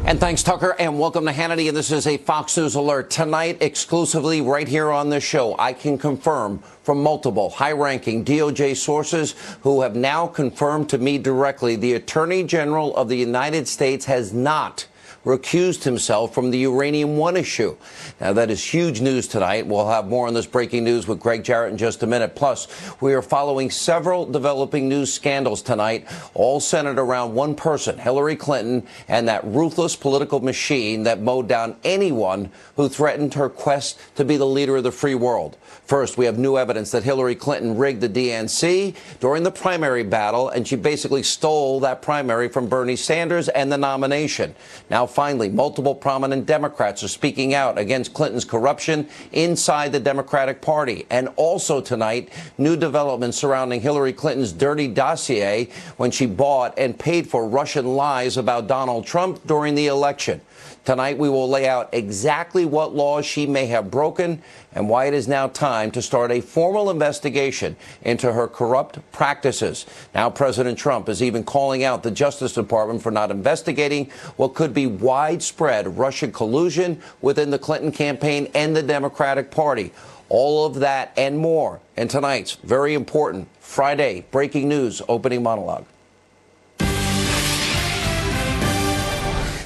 And thanks, Tucker, and welcome to Hannity. And this is a Fox News alert. Tonight, exclusively right here on this show, I can confirm from multiple high-ranking DOJ sources who have now confirmed to me directly the Attorney General of the United States has not recused himself from the Uranium One issue. Now, that is huge news tonight. We'll have more on this breaking news with Greg Jarrett in just a minute. Plus, we are following several developing news scandals tonight, all centered around one person, Hillary Clinton, and that ruthless political machine that mowed down anyone who threatened her quest to be the leader of the free world. First, we have new evidence that Hillary Clinton rigged the DNC during the primary battle, and she basically stole that primary from Bernie Sanders and the nomination. Now, finally, multiple prominent Democrats are speaking out against Clinton's corruption inside the Democratic Party. And also tonight, new developments surrounding Hillary Clinton's dirty dossier when she bought and paid for Russian lies about Donald Trump during the election. Tonight, we will lay out exactly what laws she may have broken and why it is now time to start a formal investigation into her corrupt practices. Now, President Trump is even calling out the Justice Department for not investigating what could be widespread Russian collusion within the Clinton campaign and the Democratic Party. All of that and more in tonight's very important Friday breaking news opening monologue.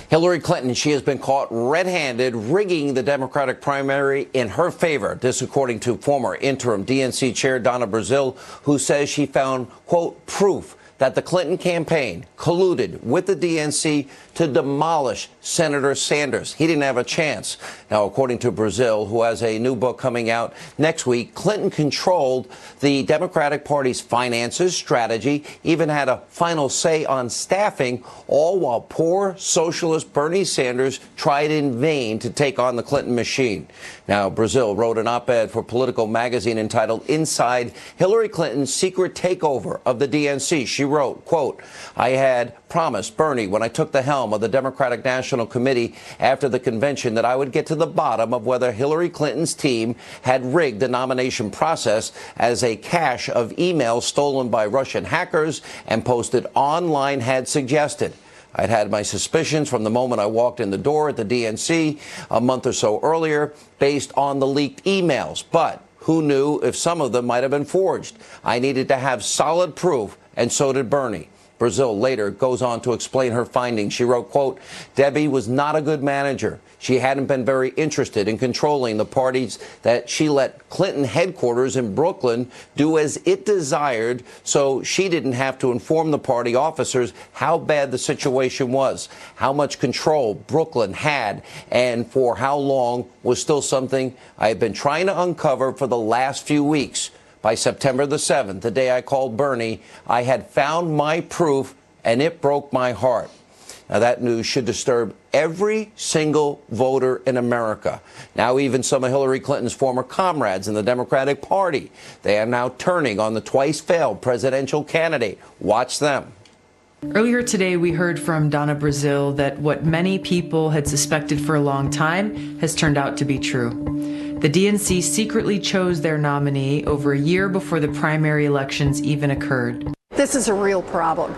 Hillary Clinton, she has been caught red-handed rigging the Democratic primary in her favor. This according to former interim DNC chair Donna Brazile, who says she found, quote, proof that the Clinton campaign colluded with the DNC to demolish Senator Sanders. He didn't have a chance. Now, according to Brazile, who has a new book coming out next week, Clinton controlled the Democratic Party's finances, strategy, even had a final say on staffing, all while poor socialist Bernie Sanders tried in vain to take on the Clinton machine. Now, Brazile wrote an op-ed for Politico magazine entitled Inside Hillary Clinton's Secret Takeover of the DNC. She wrote, quote, I had promised Bernie when I took the helm of the Democratic National Committee after the convention that I would get to the bottom of whether Hillary Clinton's team had rigged the nomination process as a cache of emails stolen by Russian hackers and posted online had suggested. I'd had my suspicions from the moment I walked in the door at the DNC a month or so earlier based on the leaked emails. But who knew if some of them might have been forged? I needed to have solid proof, and so did Bernie. Brazile later goes on to explain her findings. She wrote, quote, Debbie was not a good manager. She hadn't been very interested in controlling the parties that she let Clinton headquarters in Brooklyn do as it desired, so she didn't have to inform the party officers how bad the situation was, how much control Brooklyn had, and for how long was still something I have been trying to uncover for the last few weeks. By September the 7th, the day I called Bernie, I had found my proof, and it broke my heart. Now, that news should disturb every single voter in America. Now, even some of Hillary Clinton's former comrades in the Democratic Party, they are now turning on the twice-failed presidential candidate. Watch them. Earlier today, we heard from Donna Brazile that what many people had suspected for a long time has turned out to be true. The DNC secretly chose their nominee over a year before the primary elections even occurred. This is a real problem.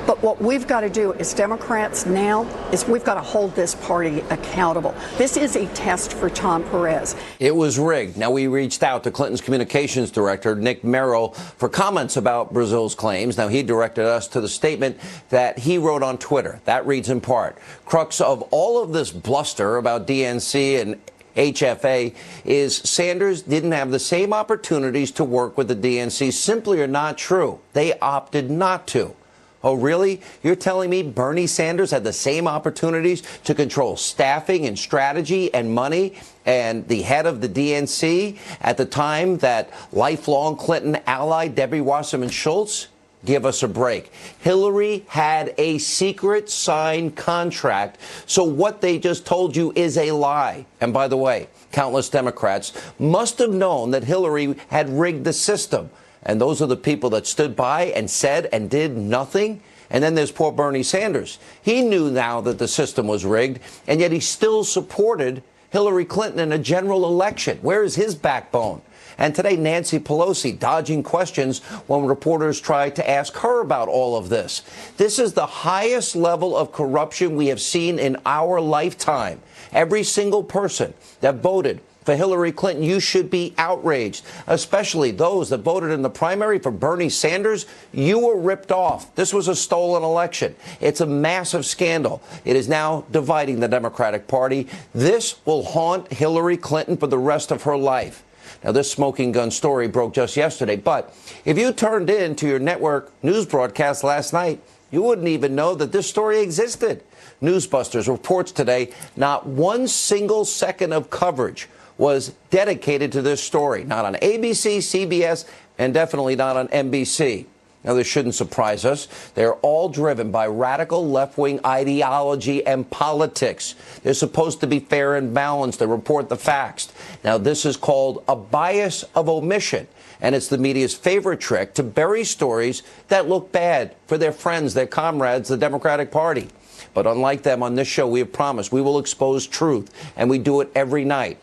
But what we've got to do as Democrats now is we've got to hold this party accountable. This is a test for Tom Perez. It was rigged. Now, we reached out to Clinton's communications director, Nick Merrill, for comments about Brazile's claims. Now, he directed us to the statement that he wrote on Twitter. That reads in part, crux of all of this bluster about DNC and HFA is Sanders didn't have the same opportunities to work with the DNC. Simply are not true. They opted not to. Oh, really? You're telling me Bernie Sanders had the same opportunities to control staffing and strategy and money and the head of the DNC at the time that lifelong Clinton ally Debbie Wasserman Schultz? Give us a break. Hillary had a secret signed contract, so what they just told you is a lie. And by the way, countless Democrats must have known that Hillary had rigged the system. And those are the people that stood by and said and did nothing. And then there's poor Bernie Sanders. He knew now that the system was rigged, and yet he still supported Hillary Clinton in a general election? Where is his backbone? And today, Nancy Pelosi dodging questions when reporters tried to ask her about all of this. This is the highest level of corruption we have seen in our lifetime. Every single person that voted for Hillary Clinton, you should be outraged, especially those that voted in the primary for Bernie Sanders. You were ripped off. This was a stolen election. It's a massive scandal. It is now dividing the Democratic Party. This will haunt Hillary Clinton for the rest of her life. Now, this smoking gun story broke just yesterday, but if you turned in to your network news broadcast last night, you wouldn't even know that this story existed. Newsbusters reports today not one single second of coverage was dedicated to this story, not on ABC, CBS, and definitely not on NBC. Now, this shouldn't surprise us. They're all driven by radical left-wing ideology and politics. They're supposed to be fair and balanced. They report the facts. Now, this is called a bias of omission, and it's the media's favorite trick to bury stories that look bad for their friends, their comrades, the Democratic Party. But unlike them, on this show, we have promised we will expose truth, and we do it every night.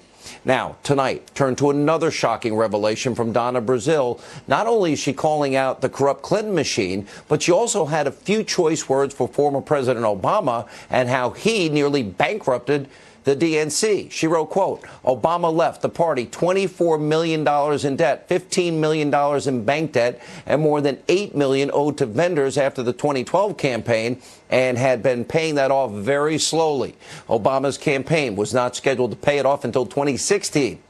Now, tonight, turn to another shocking revelation from Donna Brazile. Not only is she calling out the corrupt Clinton machine, but she also had a few choice words for former President Obama and how he nearly bankrupted the DNC. She wrote, quote, Obama left the party $24 million in debt, $15 million in bank debt, and more than $8 million owed to vendors after the 2012 campaign, and had been paying that off very slowly. Obama's campaign was not scheduled to pay it off until 2016.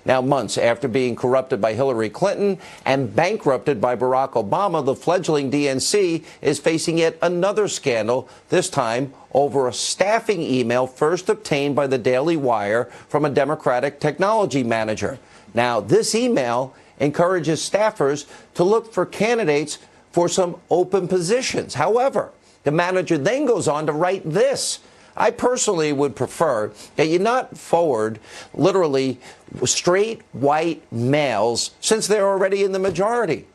Now, months after being corrupted by Hillary Clinton and bankrupted by Barack Obama, the fledgling DNC is facing yet another scandal, this time over a staffing email first obtained by the Daily Wire from a Democratic technology manager. Now, this email encourages staffers to look for candidates for some open positions. However, the manager then goes on to write this. I personally would prefer that you not forward literally straight white males since they're already in the majority.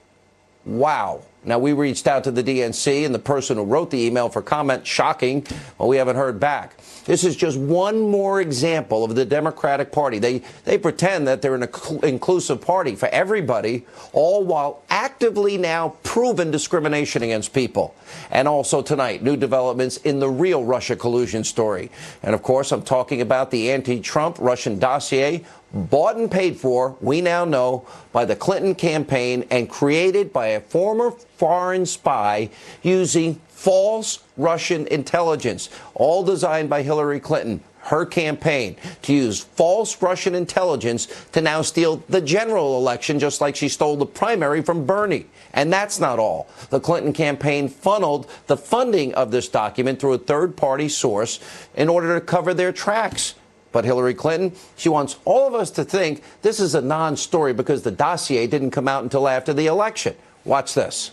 Wow. Now, we reached out to the DNC and the person who wrote the email for comment. Shocking. Well, we haven't heard back. This is just one more example of the Democratic Party. They pretend that they're an inclusive party for everybody, all while actively now proving discrimination against people. And also tonight, new developments in the real Russia collusion story. And of course, I'm talking about the anti-Trump Russian dossier, bought and paid for, we now know, by the Clinton campaign and created by a former foreign spy using false Russian intelligence, all designed by Hillary Clinton, her campaign, to use false Russian intelligence to now steal the general election, just like she stole the primary from Bernie. And that's not all. The Clinton campaign funneled the funding of this document through a third-party source in order to cover their tracks. But Hillary Clinton, she wants all of us to think this is a non-story because the dossier didn't come out until after the election. Watch this.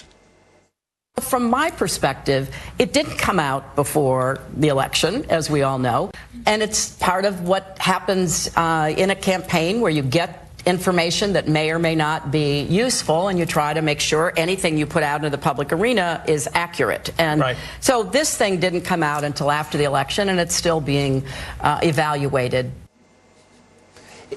From my perspective, it didn't come out before the election, as we all know, and it's part of what happens in a campaign where you get information that may or may not be useful, and you try to make sure anything you put out into the public arena is accurate. And so this thing didn't come out until after the election, and it's still being evaluated.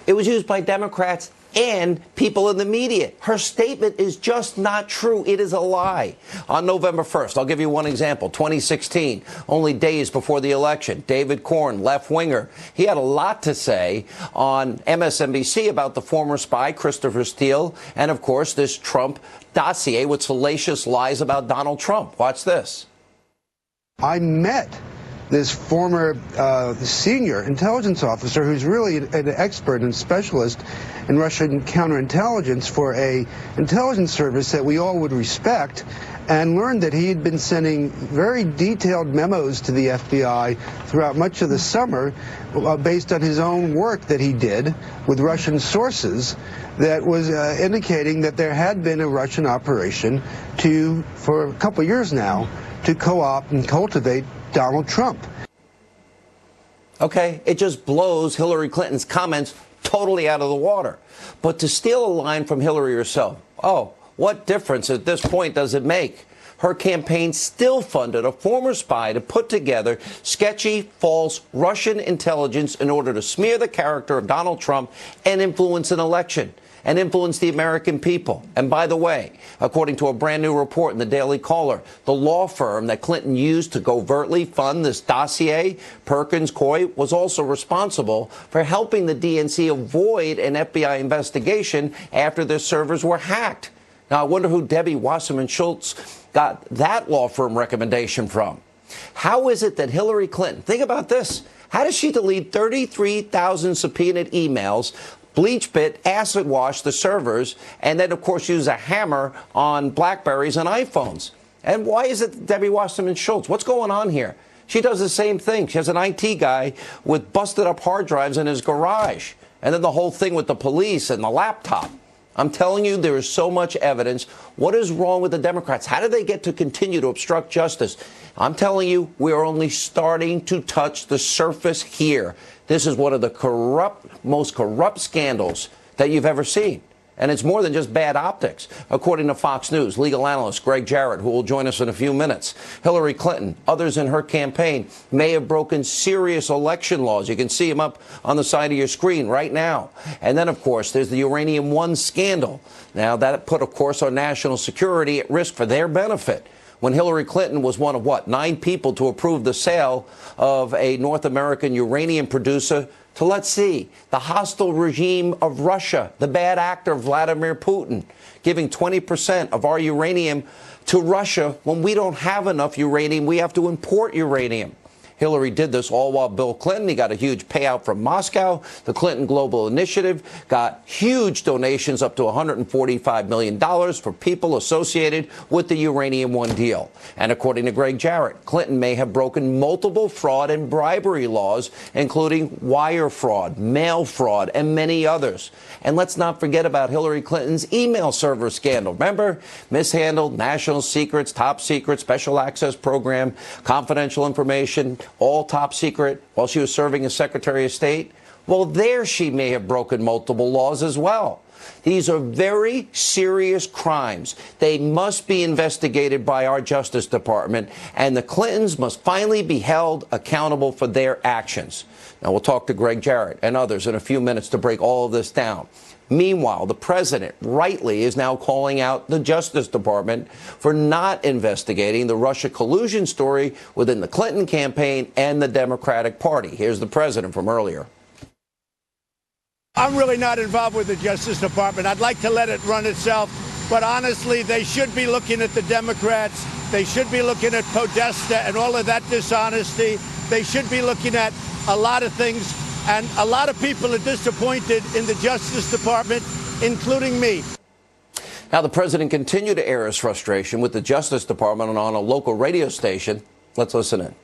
It was used by Democrats and people in the media. Her statement is just not true. It is a lie. On November 1st, I'll give you one example. 2016, only days before the election, David Corn, left-winger, he had a lot to say on MSNBC about the former spy, Christopher Steele, and, of course, this Trump dossier with salacious lies about Donald Trump. Watch this. I met this former senior intelligence officer who's really an expert and specialist in Russian counterintelligence for a intelligence service that we all would respect, and learned that he had been sending very detailed memos to the FBI throughout much of the summer based on his own work that he did with Russian sources that was indicating that there had been a Russian operation for a couple of years now, to co-opt and cultivate Donald Trump. Okay, it just blows Hillary Clinton's comments totally out of the water. But to steal a line from Hillary herself, oh, what difference at this point does it make? her campaign still funded a former spy to put together sketchy, false Russian intelligence in order to smear the character of Donald Trump and influence an election and influence the American people. And by the way, according to a brand new report in the Daily Caller, the law firm that Clinton used to covertly fund this dossier, Perkins Coie, was also responsible for helping the DNC avoid an FBI investigation after their servers were hacked. Now, I wonder who Debbie Wasserman Schultz got that law firm recommendation from. How is it that Hillary Clinton, think about this, how does she delete 33,000 subpoenaed emails, bleach bit, acid wash the servers, and then, of course, use a hammer on Blackberries and iPhones? And why is it Debbie Wasserman Schultz? What's going on here? She does the same thing. She has an IT guy with busted up hard drives in his garage. And then the whole thing with the police and the laptop. I'm telling you, there is so much evidence. What is wrong with the Democrats? How do they get to continue to obstruct justice? I'm telling you, we are only starting to touch the surface here. This is one of the most corrupt scandals that you've ever seen. And it's more than just bad optics. According to Fox News, legal analyst Greg Jarrett, who will join us in a few minutes, Hillary Clinton, others in her campaign may have broken serious election laws. You can see them up on the side of your screen right now. And then, of course, there's the Uranium One scandal. Now, that put, of course, our national security at risk for their benefit. When Hillary Clinton was one of, 9 people to approve the sale of a North American uranium producer to, let's see, the hostile regime of Russia, the bad actor Vladimir Putin, giving 20% of our uranium to Russia when we don't have enough uranium. We have to import uranium. Hillary did this all while Bill Clinton, he got a huge payout from Moscow. The Clinton Global Initiative got huge donations up to $145 million for people associated with the Uranium One deal. And according to Greg Jarrett, Clinton may have broken multiple fraud and bribery laws, including wire fraud, mail fraud, and many others. And let's not forget about Hillary Clinton's email server scandal. Remember? Mishandled national secrets, top secret, special access program, confidential information, all top secret, while she was serving as Secretary of State. Well, there she may have broken multiple laws as well. These are very serious crimes. They must be investigated by our Justice Department, and the Clintons must finally be held accountable for their actions. Now, we'll talk to Greg Jarrett and others in a few minutes to break all of this down. Meanwhile, the president rightly is now calling out the Justice Department for not investigating the Russia collusion story within the Clinton campaign and the Democratic Party. Here's the president from earlier. I'm really not involved with the Justice Department. I'd like to let it run itself. But honestly, they should be looking at the Democrats. They should be looking at Podesta and all of that dishonesty. They should be looking at a lot of things. And a lot of people are disappointed in the Justice Department, including me. Now, the president continued to air his frustration with the Justice Department on a local radio station. Let's listen in.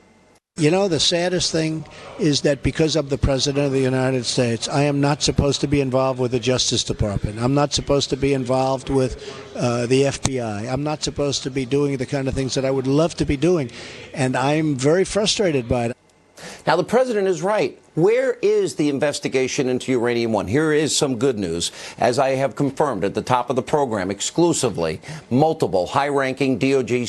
You know, the saddest thing is that because I'm the President of the United States, I am not supposed to be involved with the Justice Department. I'm not supposed to be involved with the FBI. I'm not supposed to be doing the kind of things that I would love to be doing. And I'm very frustrated by it. Now, the president is right. Where is the investigation into Uranium One? Here is some good news. As I have confirmed at the top of the program exclusively, multiple high-ranking DOJ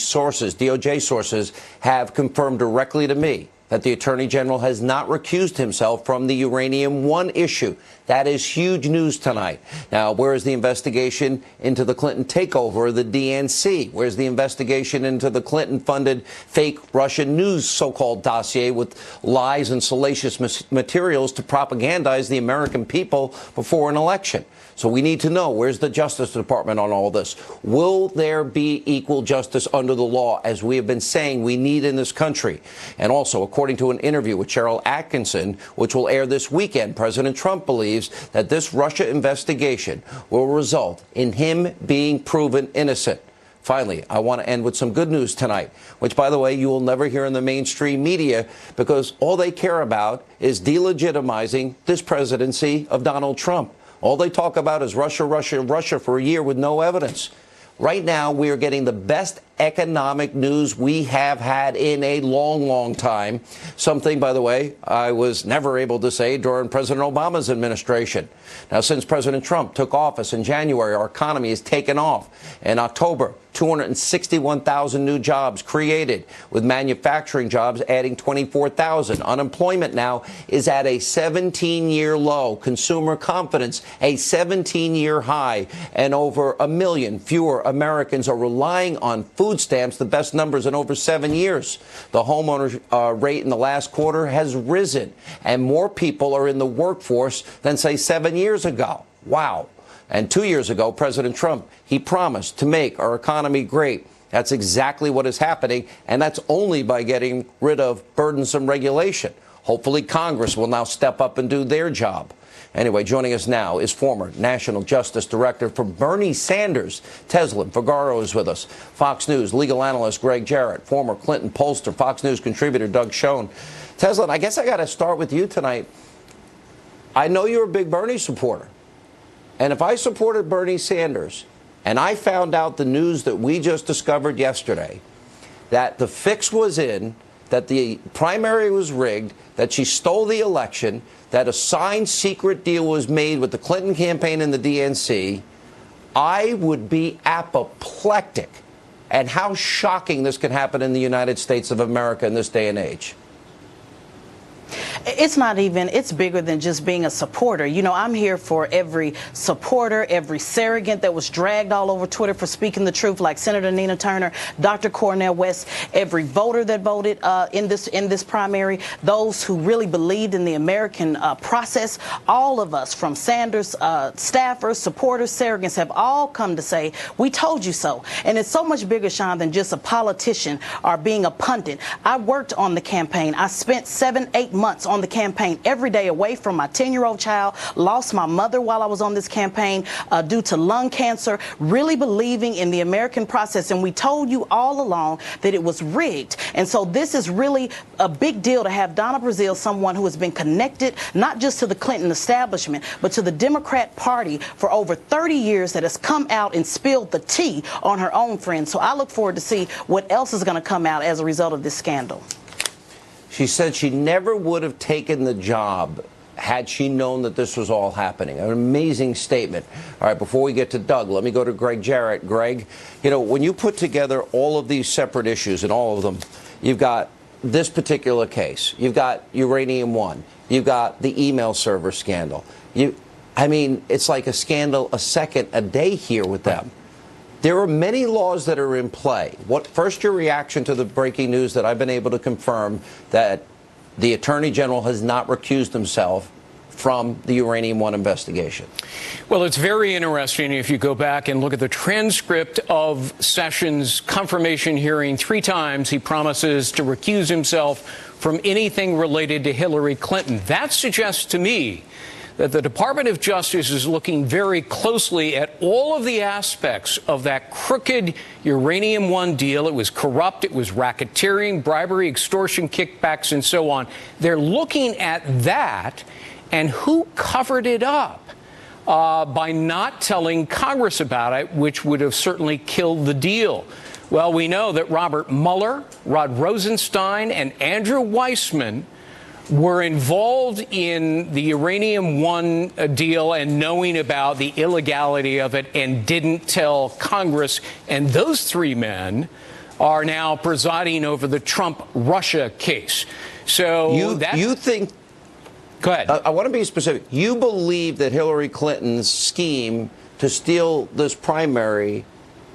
sources have confirmed directly to me that the Attorney General has not recused himself from the Uranium One issue. That is huge news tonight. Now, where is the investigation into the Clinton takeover of the DNC? Where's the investigation into the Clinton-funded fake Russian news so-called dossier with lies and salacious materials to propagandize the American people before an election? So we need to know, where's the Justice Department on all this? Will there be equal justice under the law, as we have been saying we need in this country? And also, according to an interview with Cheryl Atkinson, which will air this weekend, President Trump believes that this Russia investigation will result in him being proven innocent. Finally, I want to end with some good news tonight, which, by the way, you will never hear in the mainstream media because all they care about is delegitimizing this presidency of Donald Trump. All they talk about is Russia, Russia, Russia for a year with no evidence. Right now, we are getting the best economic news we have had in a long, long time. Something, by the way, I was never able to say during President Obama's administration. Now, since President Trump took office in January, our economy has taken off. In October, 261,000 new jobs created, with manufacturing jobs adding 24,000. Unemployment now is at a 17-year low. Consumer confidence, a 17-year high. And over 1 million fewer Americans are relying on food stamps, the best numbers in over 7 years. The homeowner rate in the last quarter has risen, and more people are in the workforce than, say, 7 years ago. Wow. And 2 years ago, President Trump, he promised to make our economy great. That's exactly what is happening, and that's only by getting rid of burdensome regulation. Hopefully, Congress will now step up and do their job. Anyway, joining us now is former National Justice Director for Bernie Sanders. Teslin Figaro is with us. Fox News legal analyst Greg Jarrett, former Clinton pollster, Fox News contributor Doug Schoen. Teslin, I guess I got to start with you tonight. I know you're a big Bernie supporter. And if I supported Bernie Sanders and I found out the news that we just discovered yesterday, that the fix was in, that the primary was rigged, that she stole the election, that a signed secret deal was made with the Clinton campaign and the DNC, I would be apoplectic at how shocking this could happen in the United States of America in this day and age. It's not even, it's bigger than just being a supporter. You know, I'm here for every supporter, every surrogate that was dragged all over Twitter for speaking the truth, like Senator Nina Turner, Dr. Cornel West, every voter that voted in this primary, those who really believed in the American process. All of us, from Sanders staffers, supporters, surrogates, have all come to say, we told you so. And it's so much bigger, Sean, than just a politician or being a pundit. I worked on the campaign. I spent 7-8 months on the campaign every day away from my 10-year-old child, lost my mother while I was on this campaign due to lung cancer, really believing in the American process. And we told you all along that it was rigged. And so this is really a big deal to have Donna Brazile, someone who has been connected not just to the Clinton establishment, but to the Democrat Party for over 30 years, that has come out and spilled the tea on her own friends. So I look forward to see what else is going to come out as a result of this scandal. She said she never would have taken the job had she known that this was all happening. An amazing statement. All right, before we get to Doug, let me go to Greg Jarrett. Greg, you know, when you put together all of these separate issues, and all of them, you've got this particular case, you've got Uranium One, you've got the email server scandal. I mean, it's like a scandal a second a day here with them. There are many laws that are in play. First, your reaction to the breaking news that I've been able to confirm that the Attorney General has not recused himself from the Uranium One investigation? Well, it's very interesting if you go back and look at the transcript of Sessions' confirmation hearing. 3 times he promises to recuse himself from anything related to Hillary Clinton. That suggests to me that the Department of Justice is looking very closely at all of the aspects of that crooked Uranium One deal. It was corrupt, it was racketeering, bribery, extortion, kickbacks, and so on. They're looking at that and who covered it up by not telling Congress about it, which would have certainly killed the deal. Well, we know that Robert Mueller, Rod Rosenstein, and Andrew Weissman were involved in the Uranium One deal and knowing about the illegality of it and didn't tell Congress. And those 3 men are now presiding over the Trump-Russia case. So you think... Go ahead. I want to be specific. You believe that Hillary Clinton's scheme to steal this primary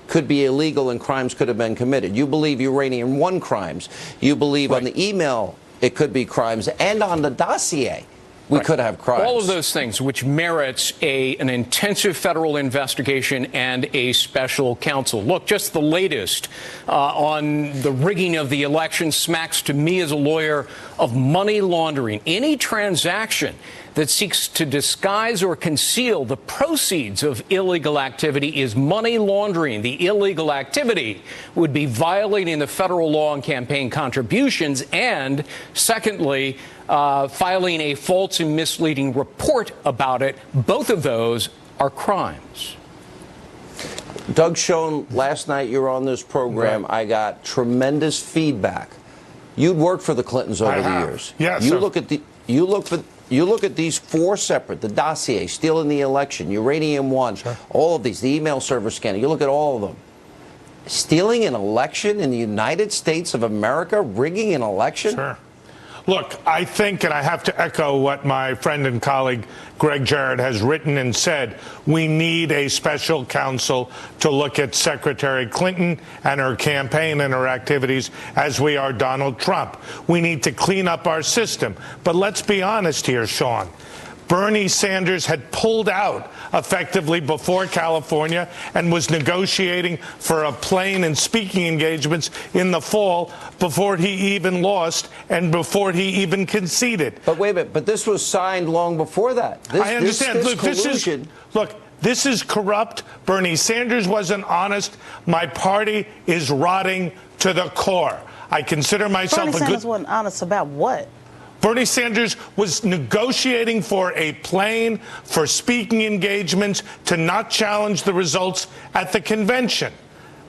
could be illegal and crimes could have been committed. You believe Uranium One crimes. You believe on the email it could be crimes, and on the dossier we could have crimes. All of those things, which merits an intensive federal investigation and a special counsel. Look, just the latest on the rigging of the election smacks to me as a lawyer of money laundering. Any transaction that seeks to disguise or conceal the proceeds of illegal activity is money laundering. The illegal activity would be violating the federal law on campaign contributions and, secondly, filing a false and misleading report about it. Both of those are crimes. Doug Schoen, last night you were on this program. Right. I got tremendous feedback. You'd worked for the Clintons over the years. Yes. You look at these 4 separate, the dossier, stealing the election, Uranium One, all of these, the email server scandal. You look at all of them. stealing an election in the United States of America, rigging an election? Sure. Look, I think, and I have to echo what my friend and colleague Greg Jarrett has written and said, we need a special counsel to look at Secretary Clinton and her campaign and her activities as we are Donald Trump. We need to clean up our system. But let's be honest here, Sean. Bernie Sanders had pulled out effectively before California and was negotiating for a plane and speaking engagements in the fall before he even lost and before he even conceded. But wait a minute, but this was signed long before that. I understand. This is corrupt. Bernie Sanders wasn't honest. My party is rotting to the core. I consider myself Bernie Sanders wasn't honest about what? Bernie Sanders was negotiating for a plane, for speaking engagements, to not challenge the results at the convention.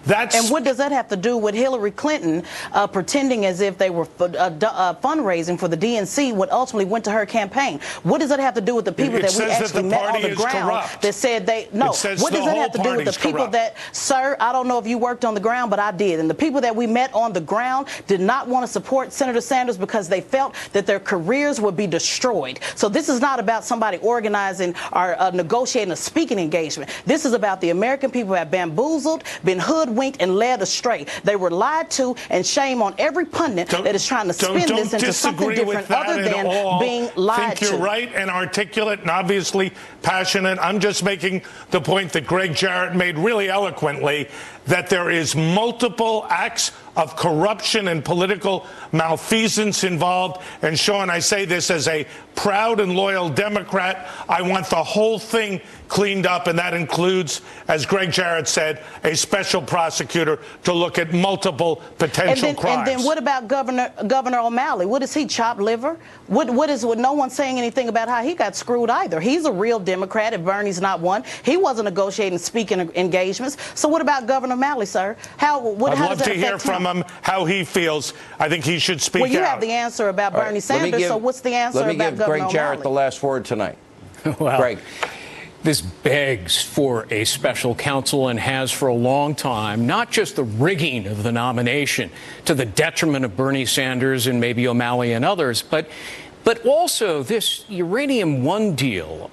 And what does that have to do with Hillary Clinton pretending as if they were fundraising for the DNC when ultimately went to her campaign? What does that have to do with the people that we actually met on the ground that said they... No, what does that have to do with the people that... Sir, I don't know if you worked on the ground, but I did. And the people that we met on the ground did not want to support Senator Sanders because they felt that their careers would be destroyed. So this is not about somebody organizing or negotiating a speaking engagement. This is about the American people who have bamboozled, been hoodwinked, and led astray. They were lied to, and shame on every pundit that is trying to spin this into something different other than being lied to. I think you're right and articulate and obviously passionate. I'm just making the point that Greg Jarrett made really eloquently, that there is multiple acts of corruption and political malfeasance involved. And Sean, I say this as a proud and loyal Democrat. I want the whole thing cleaned up, and that includes, as Greg Jarrett said, a special prosecutor to look at multiple potential crimes. And then what about Governor O'Malley? What is he, chopped liver? What is no one's saying anything about how he got screwed either. He's a real Democrat if Bernie's not one. He wasn't negotiating speaking engagements. So what about Governor O'Malley, sir? I'd love to hear from him how he feels. I think he should speak out. Well, you have the answer about Bernie Sanders, so what's the answer about Governor O'Malley? Let me give Greg Jarrett the last word tonight. Well, Greg. This begs for a special counsel and has for a long time, not just the rigging of the nomination to the detriment of Bernie Sanders and maybe O'Malley and others, but also this Uranium One deal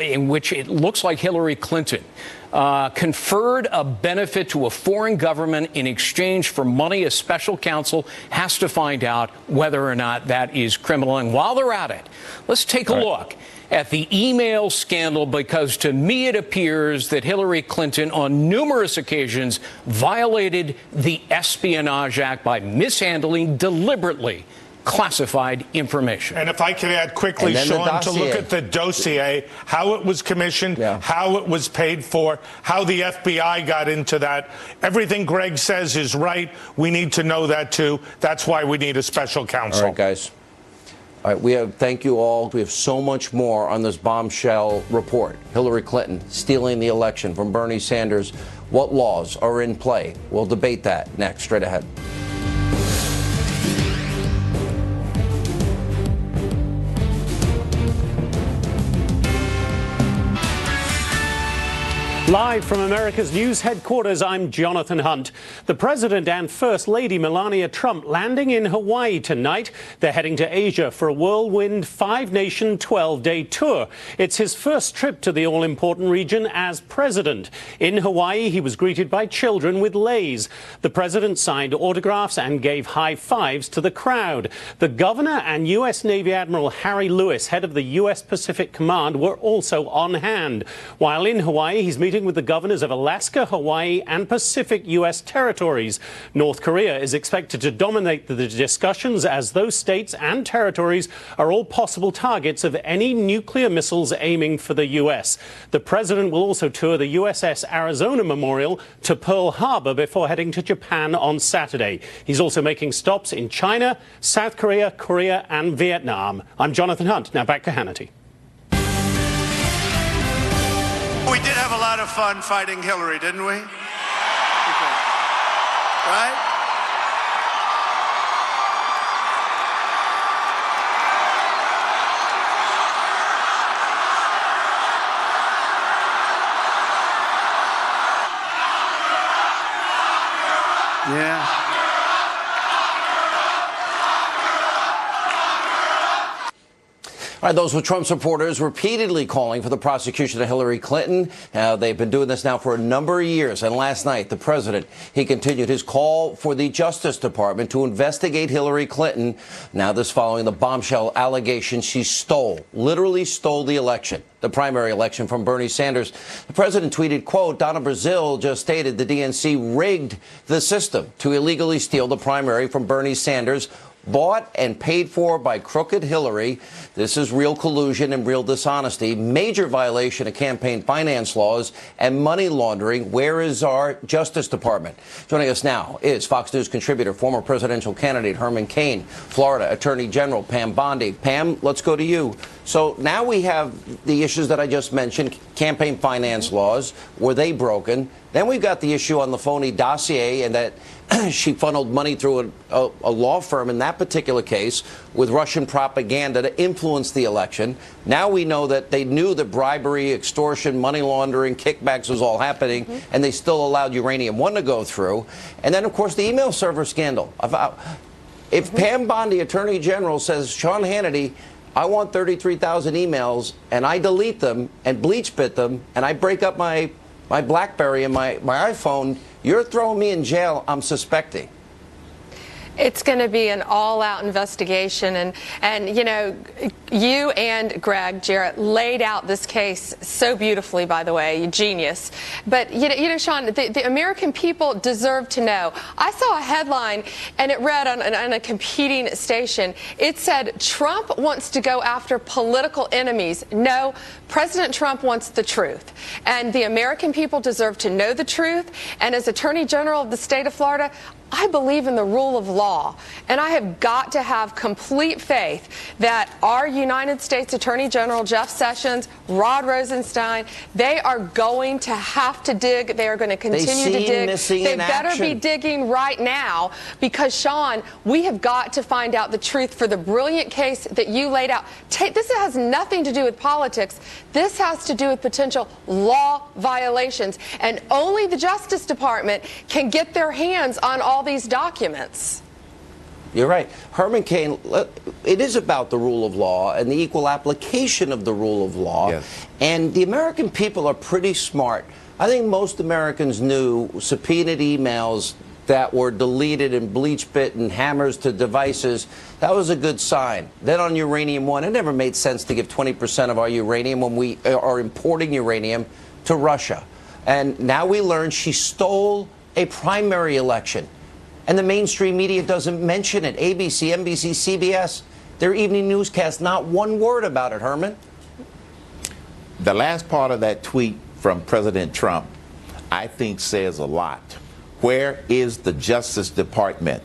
in which it looks like Hillary Clinton conferred a benefit to a foreign government in exchange for money. A special counsel has to find out whether or not that is criminal. And while they're at it, let's take a look at the email scandal, because to me it appears that Hillary Clinton on numerous occasions violated the Espionage Act by mishandling deliberately classified information. And if I could add quickly, Sean, to look at the dossier, how it was commissioned, how it was paid for, how the FBI got into that. Everything Greg says is right. We need to know that, too. That's why we need a special counsel. All right, guys. All right, thank you all. We have so much more on this bombshell report. Hillary Clinton stealing the election from Bernie Sanders. What laws are in play? We'll debate that next, straight ahead. Live from America's news headquarters, I'm Jonathan Hunt. The President and First Lady Melania Trump landing in Hawaii tonight. They're heading to Asia for a whirlwind 5-nation, 12-day tour. It's his first trip to the all-important region as president. In Hawaii, he was greeted by children with leis. The president signed autographs and gave high fives to the crowd. The governor and U.S. Navy Admiral Harry Lewis, head of the U.S. Pacific Command, were also on hand. While in Hawaii, he's meeting with the governors of Alaska, Hawaii, and Pacific U.S. territories. North Korea is expected to dominate the discussions as those states and territories are all possible targets of any nuclear missiles aiming for the U.S. The president will also tour the USS Arizona Memorial to Pearl Harbor before heading to Japan on Saturday. He's also making stops in China, South Korea, Korea, and Vietnam. I'm Jonathan Hunt. Now back to Hannity. We did have a lot of fun fighting Hillary, didn't we? Okay. Right? Yeah. All right, those were Trump supporters repeatedly calling for the prosecution of Hillary Clinton. They've been doing this now for a number of years. And last night, the president, he continued his call for the Justice Department to investigate Hillary Clinton. Now, this following the bombshell allegation she literally stole the election, the primary election from Bernie Sanders. The president tweeted, quote, Donna Brazile just stated the DNC rigged the system to illegally steal the primary from Bernie Sanders, bought and paid for by crooked Hillary. This is real collusion and real dishonesty, major violation of campaign finance laws and money laundering. Where is our Justice Department? Joining us now is Fox News contributor, former presidential candidate Herman Cain, Florida Attorney General Pam Bondi. Pam, let's go to you. So now we have the issues that I just mentioned, campaign finance laws. Were they broken? Then we've got the issue on the phony dossier and that she funneled money through a law firm in that particular case with Russian propaganda to influence the election. Now we know that they knew that bribery, extortion, money laundering, kickbacks was all happening, and they still allowed Uranium One to go through. And then, of course, the email server scandal. If Pam Bondi, Attorney General, says, Sean Hannity, I want 33,000 emails, and I delete them and bleach bit them, and I break up my BlackBerry and my iPhone, you're throwing me in jail, I'm suspecting. It's going to be an all-out investigation, and you know, you and Greg Jarrett laid out this case so beautifully, by the way, genius. But you know, Sean, the American people deserve to know. I saw a headline, and it read on a competing station. It said, Trump wants to go after political enemies. No, President Trump wants the truth. And the American people deserve to know the truth. And as Attorney General of the state of Florida, I believe in the rule of law, and I have got to have complete faith that our United States Attorney General Jeff Sessions, Rod Rosenstein, they are going to have to dig. They are going to continue to dig. They better be digging right now because, Sean, we have got to find out the truth for the brilliant case that you laid out. This has nothing to do with politics. This has to do with potential law violations, and only the Justice Department can get their hands on all these documents. You're right. Herman Cain, it is about the rule of law and the equal application of the rule of law. Yes. And the American people are pretty smart. I think most Americans knew subpoenaed emails that were deleted and bleach bit and hammers to devices. That was a good sign. Then on Uranium One, it never made sense to give 20% of our uranium when we are importing uranium to Russia. And now we learn she stole a primary election. And the mainstream media doesn't mention it. ABC, NBC, CBS, their evening newscast, not one word about it, Herman. The last part of that tweet from President Trump, I think, says a lot. Where is the Justice Department?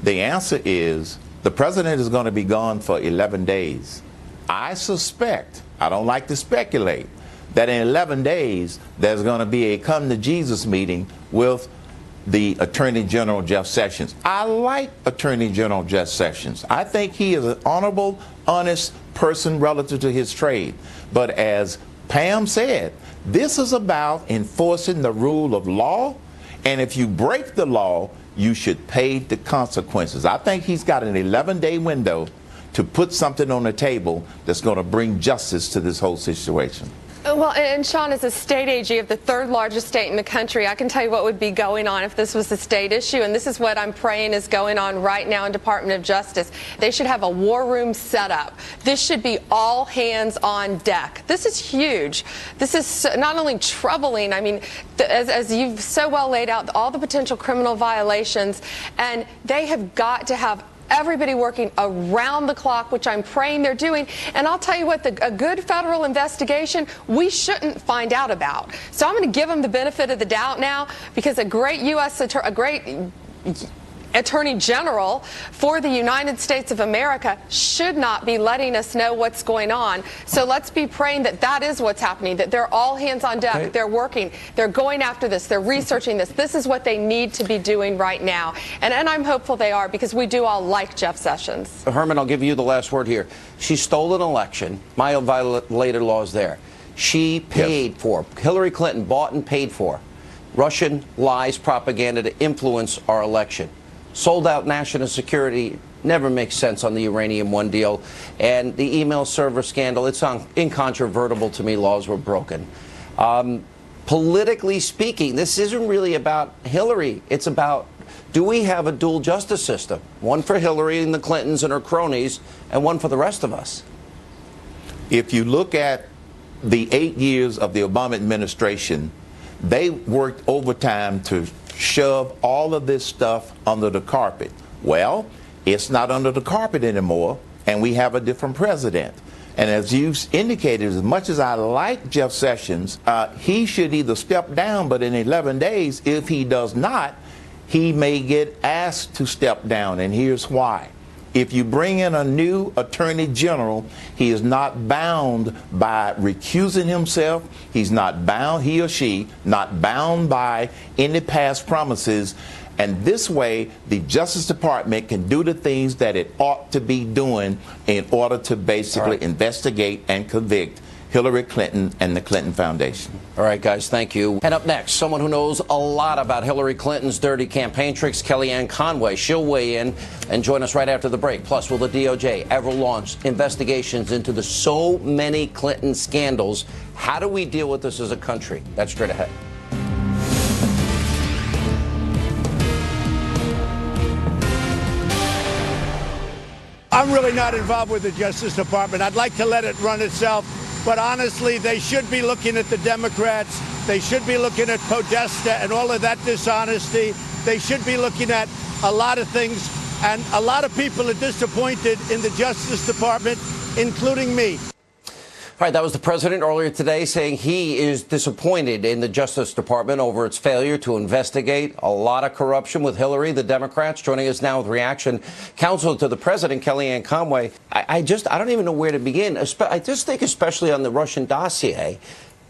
The answer is the president is going to be gone for 11 days. I suspect, I don't like to speculate, that in 11 days there's going to be a come to Jesus meeting with the Attorney General Jeff Sessions. I like Attorney General Jeff Sessions. I think he is an honorable, honest person relative to his trade. But as Pam said, this is about enforcing the rule of law, and if you break the law, you should pay the consequences. I think he's got an 11-day window to put something on the table that's going to bring justice to this whole situation. Well, and Sean, as a state AG of the third largest state in the country, I can tell you what would be going on if this was a state issue, and this is what I'm praying is going on right now in Department of Justice. They should have a war room set up. This should be all hands on deck. This is huge. This is not only troubling, I mean, as you've so well laid out, all the potential criminal violations, and they have got to have everybody working around the clock, which I'm praying they're doing. And I'll tell you what, a good federal investigation we shouldn't find out about. So I'm going to give them the benefit of the doubt now, because a great Attorney General for the United States of America should not be letting us know what's going on. So let's be praying that that is what's happening, that they're all hands on deck. Okay. They're working. They're going after this. They're researching this. This is what they need to be doing right now. And I'm hopeful they are, because we do all like Jeff Sessions. Herman, I'll give you the last word here. She stole an election. Maya violated laws there. She paid for. Hillary Clinton bought and paid for. Russian lies propaganda to influence our election. Sold out national security never makes sense on the Uranium One deal. And the email server scandal, it's incontrovertible to me. Laws were broken. Politically speaking, this isn't really about Hillary. It's about, do we have a dual justice system? One for Hillary and the Clintons and her cronies, and one for the rest of us. If you look at the 8 years of the Obama administration, they worked overtime to shove all of this stuff under the carpet. Well, it's not under the carpet anymore, and we have a different president. And as you've indicated, as much as I like Jeff Sessions, he should either step down, but in 11 days, if he does not, he may get asked to step down, and here's why. If you bring in a new attorney general, he is not bound by recusing himself. He's not bound, he or she, not bound by any past promises. And this way, the Justice Department can do the things that it ought to be doing in order to basically investigate and convict Hillary Clinton and the Clinton Foundation. All right, guys, thank you. And up next, someone who knows a lot about Hillary Clinton's dirty campaign tricks, Kellyanne Conway. She'll weigh in and join us right after the break. Plus, will the DOJ ever launch investigations into the so many Clinton scandals? How do we deal with this as a country? That's straight ahead. I'm really not involved with the Justice Department. I'd like to let it run itself. But honestly, they should be looking at the Democrats. They should be looking at Podesta and all of that dishonesty. They should be looking at a lot of things. And a lot of people are disappointed in the Justice Department, including me. All right, that was the president earlier today saying he is disappointed in the Justice Department over its failure to investigate a lot of corruption with Hillary. The Democrats joining us now with reaction. Counsel to the president, Kellyanne Conway. I don't even know where to begin. I just think especially on the Russian dossier.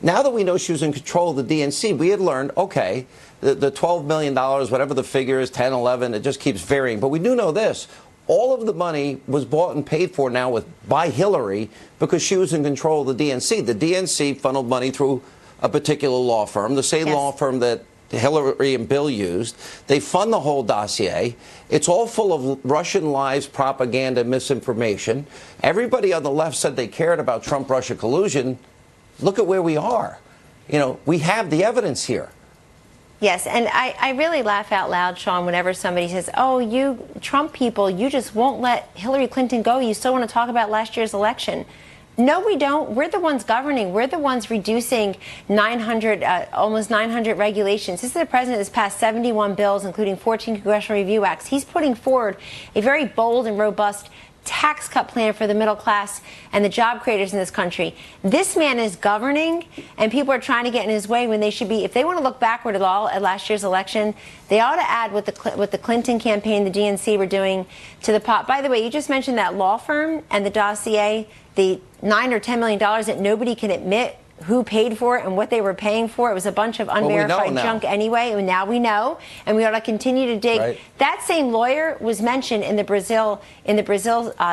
Now that we know she was in control of the DNC, we had learned, okay, the $12 million, whatever the figure is, 10, 11, it just keeps varying. But we do know this. All of the money was bought and paid for now by Hillary because she was in control of the DNC. The DNC funneled money through a particular law firm, the same law firm that Hillary and Bill used. They fund the whole dossier. It's all full of Russian lies, propaganda, misinformation. Everybody on the left said they cared about Trump-Russia collusion. Look at where we are. You know, we have the evidence here. Yes, and I really laugh out loud, Sean, whenever somebody says, oh, you Trump people, you just won't let Hillary Clinton go. You still want to talk about last year's election. No, we don't. We're the ones governing. We're the ones reducing almost 900 regulations. This is the president that's passed 71 bills, including 14 congressional review acts. He's putting forward a very bold and robust tax cut plan for the middle class and the job creators in this country. This man is governing, and people are trying to get in his way when they should be. If they want to look backward at all at last year's election, they ought to add what the Clinton campaign, the DNC, were doing to the pot. By the way, you just mentioned that law firm and the dossier, the $9 or $10 million that nobody can admit who paid for it and what they were paying for. It was a bunch of unverified junk anyway, and now we know, and we ought to continue to dig. Right. That same lawyer was mentioned in the Brazil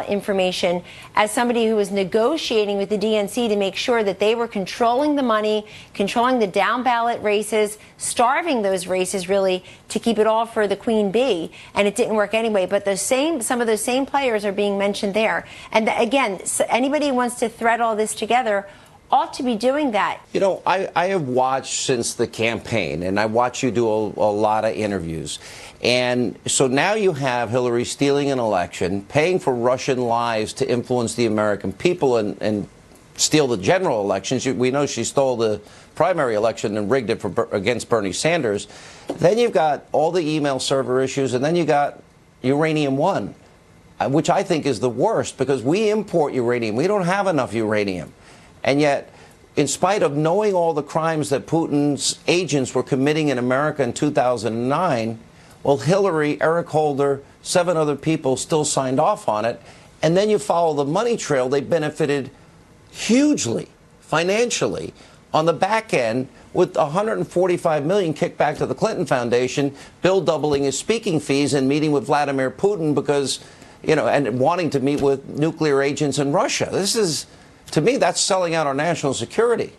information as somebody who was negotiating with the DNC to make sure that they were controlling the money, controlling the down ballot races, starving those races really to keep it all for the Queen Bee, and it didn't work anyway. But some of those same players are being mentioned there. And again, anybody who wants to thread all this together ought to be doing that. You know, I have watched since the campaign, and I watch you do a lot of interviews. And so now you have Hillary stealing an election, paying for Russian lies to influence the American people and steal the general elections. We know she stole the primary election and rigged it against Bernie Sanders. Then you've got all the email server issues, and then you got Uranium One, which I think is the worst because we import uranium. We don't have enough uranium. And yet, in spite of knowing all the crimes that Putin's agents were committing in America in 2009, well, Hillary, Eric Holder, 7 other people still signed off on it. And then you follow the money trail. They benefited hugely, financially, on the back end with $145 million kicked back to the Clinton Foundation, Bill doubling his speaking fees and meeting with Vladimir Putin because, you know, and wanting to meet with nuclear agents in Russia. This is... To me, that's selling out our national security.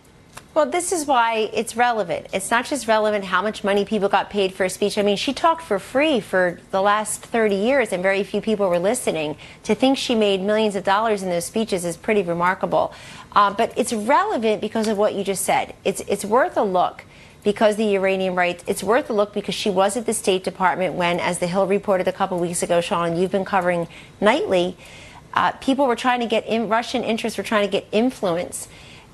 Well, this is why it's relevant. It's not just relevant how much money people got paid for a speech. I mean, she talked for free for the last 30 years, and very few people were listening. To think she made millions of dollars in those speeches is pretty remarkable. But it's relevant because of what you just said. It's worth a look because the uranium rights. It's worth a look because she was at the State Department when, as the Hill reported a couple weeks ago, Sean, and you've been covering nightly, people were trying to get Russian interests were trying to get influence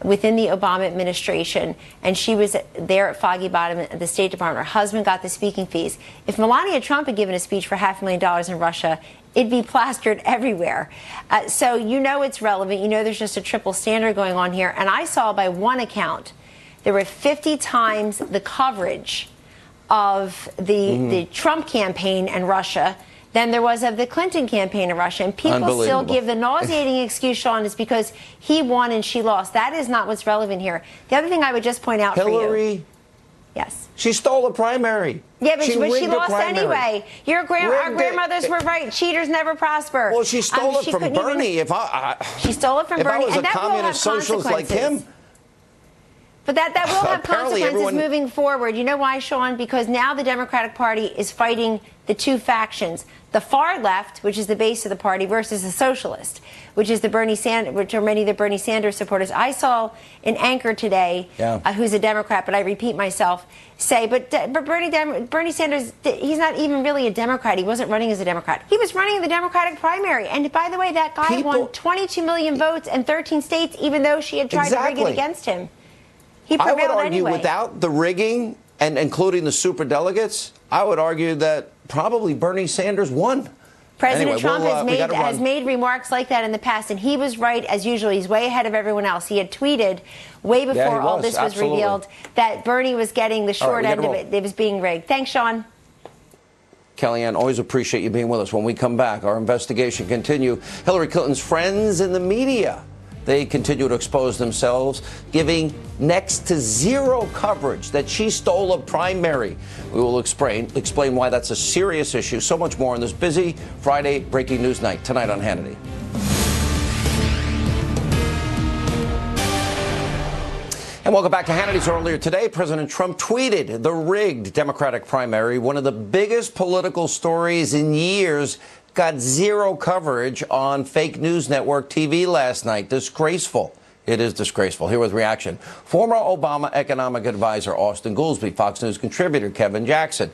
within the Obama administration, and she was there at Foggy Bottom at the State Department. Her husband got the speaking fees. If Melania Trump had given a speech for $500,000 in Russia, it'd be plastered everywhere. So you know it's relevant. You know there's just a triple standard going on here. And I saw by one account, there were 50 times the coverage of the Trump campaign in Russia than there was of the Clinton campaign in Russia. And people still give the nauseating excuse, Sean, is because he won and she lost. That is not what's relevant here. The other thing I would just point out for you. Hillary. Yes. She stole a primary. Yeah, but she lost primary. anyway. Our grandmothers were right. Cheaters never prosper. Well, she stole it from Bernie. She stole it from Bernie. If I was and a communist socialist like him. But that will have consequences moving forward. You know why, Sean? Because now the Democratic Party is fighting the two factions. The far left, which is the base of the party, versus the socialist, which is which are many of the Bernie Sanders supporters. I saw an anchor today who's a Democrat, but I repeat myself, say, but Bernie Sanders, he's not even really a Democrat. He wasn't running as a Democrat. He was running in the Democratic primary. And by the way, that guy won 22 million votes in 13 states, even though she had tried to rig it against him. He prevailed I would argue anyway. without the rigging and including the superdelegates, I would argue that probably Bernie Sanders won. President Trump has made remarks like that in the past, and he was right as usual. He's way ahead of everyone else. He had tweeted way before all this was revealed that Bernie was getting the short end of it. It was being rigged. Thanks, Sean. Kellyanne, always appreciate you being with us. When we come back, our investigation continue. Hillary Clinton's friends in the media. They continue to expose themselves, giving next to zero coverage that she stole a primary. We will explain why that's a serious issue. So much more on this busy Friday breaking news night tonight on Hannity. And welcome back to Hannity's. Earlier today, President Trump tweeted the rigged Democratic primary, one of the biggest political stories in years, got zero coverage on fake news network TV last night. Disgraceful. It is disgraceful. Here with reaction. Former Obama economic advisor Austin Goolsbee, Fox News contributor Kevin Jackson.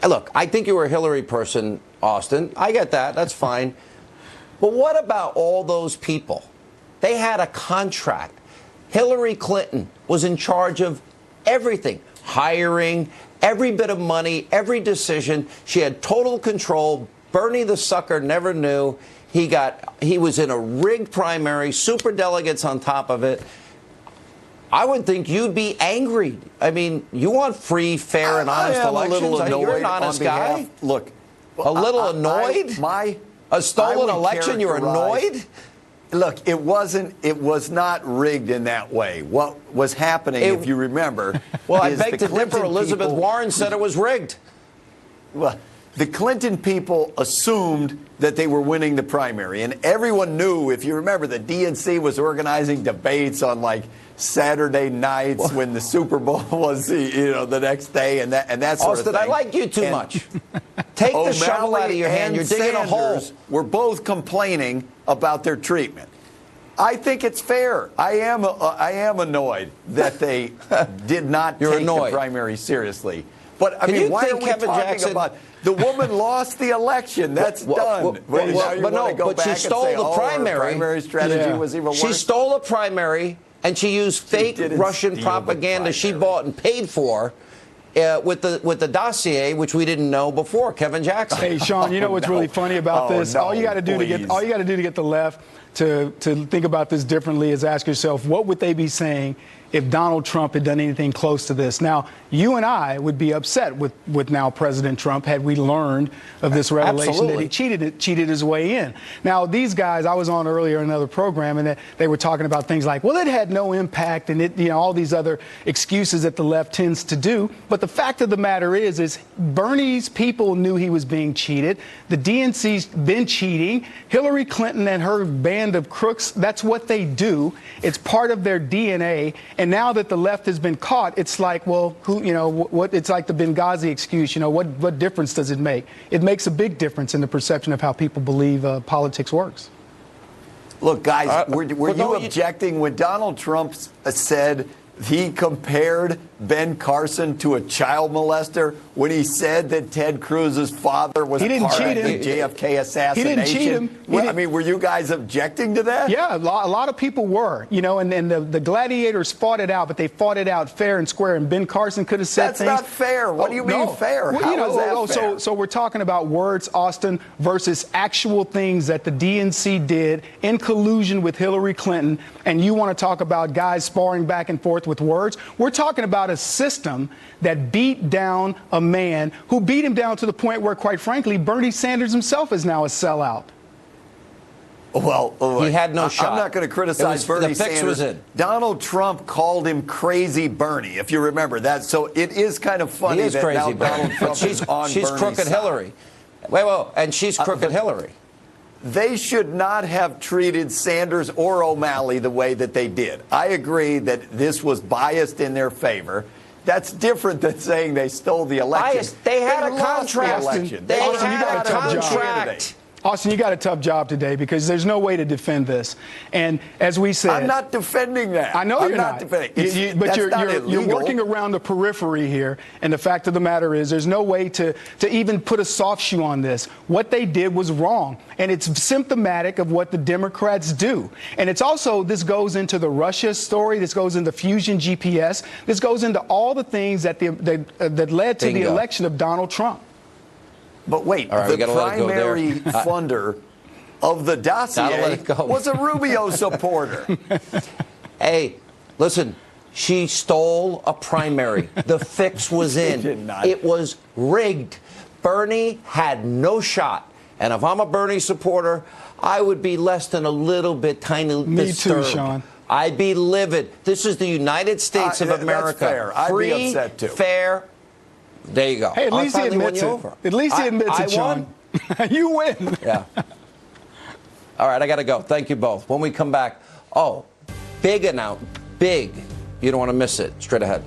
Look, I think you were a Hillary person, Austin. I get that. That's fine. But what about all those people? They had a contract. Hillary Clinton was in charge of everything, hiring, every bit of money, every decision. She had total control. Bernie the sucker never knew. He was in a rigged primary, super delegates on top of it. I would think you'd be angry. I mean, you want free, fair, and honest elections. A little annoyed. You're an honest guy. Look, a little annoyed. A stolen election. You're annoyed. Look, it was not rigged in that way. What was happening, if you remember, well, I beg to differ. Elizabeth Warren said it was rigged. Well, the Clinton people assumed that they were winning the primary, and everyone knew, if you remember, the DNC was organizing debates on like Saturday nights when the Super Bowl was, the next day, and that sort of thing. Austin, I like you too much. Take the shovel out of your hand. You're digging a hole. We're both complaining about their treatment. I think it's fair. I am annoyed that they did not take the primary seriously. But I mean, why are we talking about? The woman lost the election. That's done. But she stole the primary. Primary strategy was even worse. She stole a primary, and she used fake Russian propaganda she bought and paid for with the dossier, which we didn't know before. Kevin Jackson. Hey, Sean, you know what's really funny about this? All you got to do to get the left to think about this differently is ask yourself, what would they be saying if Donald Trump had done anything close to this? Now, you and I would be upset with now President Trump had we learned of this revelation that he cheated his way in. Now, these guys, I was on earlier in another program, and they were talking about things like, well, it had no impact, and all these other excuses that the left tends to do. But the fact of the matter is Bernie's people knew he was being cheated. The DNC's been cheating. Hillary Clinton and her band of crooks, that's what they do. It's part of their DNA. And now that the left has been caught, it's like, well, what? It's like the Benghazi excuse. What difference does it make? It makes a big difference in the perception of how people believe politics works. Look, guys, were you objecting when Donald Trump said he compared Ben Carson to a child molester when he said that Ted Cruz's father was part of the JFK assassination? He didn't cheat him. I mean, were you guys objecting to that? Yeah, a lot of people were, and the gladiators fought it out, but they fought it out fair and square, and Ben Carson could have said That's things. not fair. What do you mean fair? How is that fair? So we're talking about words, Austin, versus actual things that the DNC did in collusion with Hillary Clinton, and you want to talk about guys sparring back and forth with words? We're talking about a system that beat down a man who beat him down to the point where, quite frankly, Bernie Sanders himself is now a sellout. Well, he had no shot. I'm not going to criticize Bernie Sanders. Was in. Donald Trump called him Crazy Bernie, if you remember that. So it is kind of funny that now Donald Trump is on she's Bernie's crooked side. Hillary. And she's crooked Hillary. They should not have treated Sanders or O'Malley the way that they did. I agree that this was biased in their favor. That's different than saying they stole the election. Biased. They had a contract. They had a contract. Austin, you got a tough job today because there's no way to defend this. And as we said, I'm not defending that. I know I'm you're not defending. But you're working around the periphery here. And the fact of the matter is there's no way to even put a soft shoe on this. What they did was wrong. And it's symptomatic of what the Democrats do. And it's also, this goes into the Russia story. This goes into Fusion GPS. This goes into all the things that led to the election of Donald Trump. But wait, the primary funder of the dossier was a Rubio supporter. Hey, listen, she stole a primary. The fix was in. It was rigged. Bernie had no shot. And if I'm a Bernie supporter, I would be less than a little bit tiny disturbed. Me too, Sean. I'd be livid. This is the United States of America. That's fair. I'd be upset too. Fair. There you go. Hey, at least he admits it. At least he admits it, Sean. You win. Yeah. All right, I got to go. Thank you both. When we come back, big announcement. Big. You don't want to miss it. Straight ahead.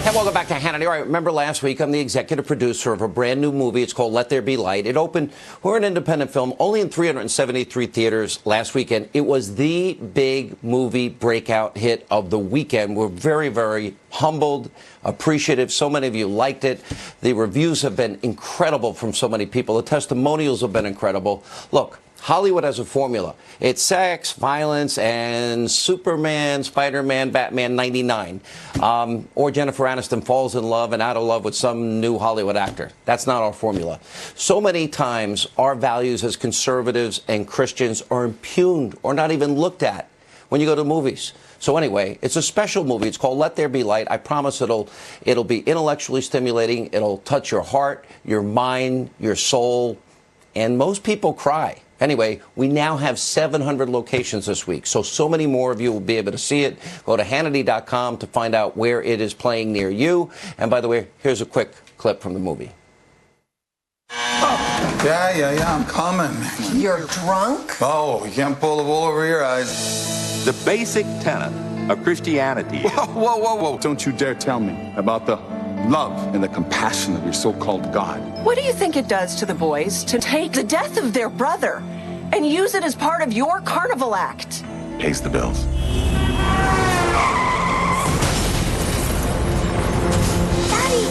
And welcome back to Hannity. All right, remember last week I'm the executive producer of a brand new movie. It's called Let There Be Light. It opened, we're an independent film, only in 373 theaters last weekend. It was the big movie breakout hit of the weekend. We're very, very humbled, appreciative. So many of you liked it. The reviews have been incredible from so many people. The testimonials have been incredible. Look, Hollywood has a formula. It's sex, violence, and Superman, Spider-Man, Batman 99. Or Jennifer Aniston falls in love and out of love with some new Hollywood actor. That's not our formula. So many times our values as conservatives and Christians are impugned or not even looked at when you go to movies. So anyway, it's a special movie. It's called Let There Be Light. I promise it'll be intellectually stimulating. It'll touch your heart, your mind, your soul, and most people cry. Anyway, we now have 700 locations this week, so many more of you will be able to see it. Go to Hannity.com to find out where it is playing near you. And by the way, here's a quick clip from the movie. Yeah, I'm coming. You're drunk? Oh, you can't pull the wool over your eyes. The basic tenet of Christianity. Whoa. Don't you dare tell me about the love and the compassion of your so-called God. What do you think it does to the boys to take the death of their brother and use it as part of your carnival act? Pays the bills. Daddy!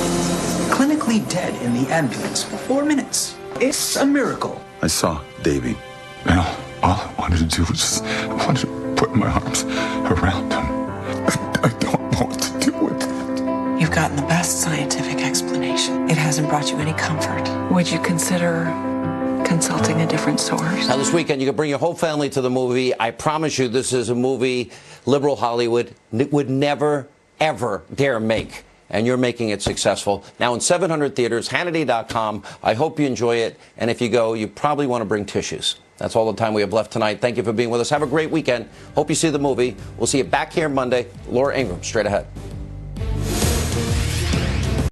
Clinically dead in the ambulance for 4 minutes. It's a miracle. I saw Davy, and all I wanted to do was I wanted to put my arms around him. I don't know what to do with it. You've gotten the best scientific explanation. It hasn't brought you any comfort. Would you consider consulting a different source? Now, this weekend, you can bring your whole family to the movie. I promise you, this is a movie liberal Hollywood would never, ever dare make. And you're making it successful. Now in 700 theaters, Hannity.com. I hope you enjoy it. And if you go, you probably want to bring tissues. That's all the time we have left tonight. Thank you for being with us. Have a great weekend. Hope you see the movie. We'll see you back here Monday. Laura Ingraham, straight ahead.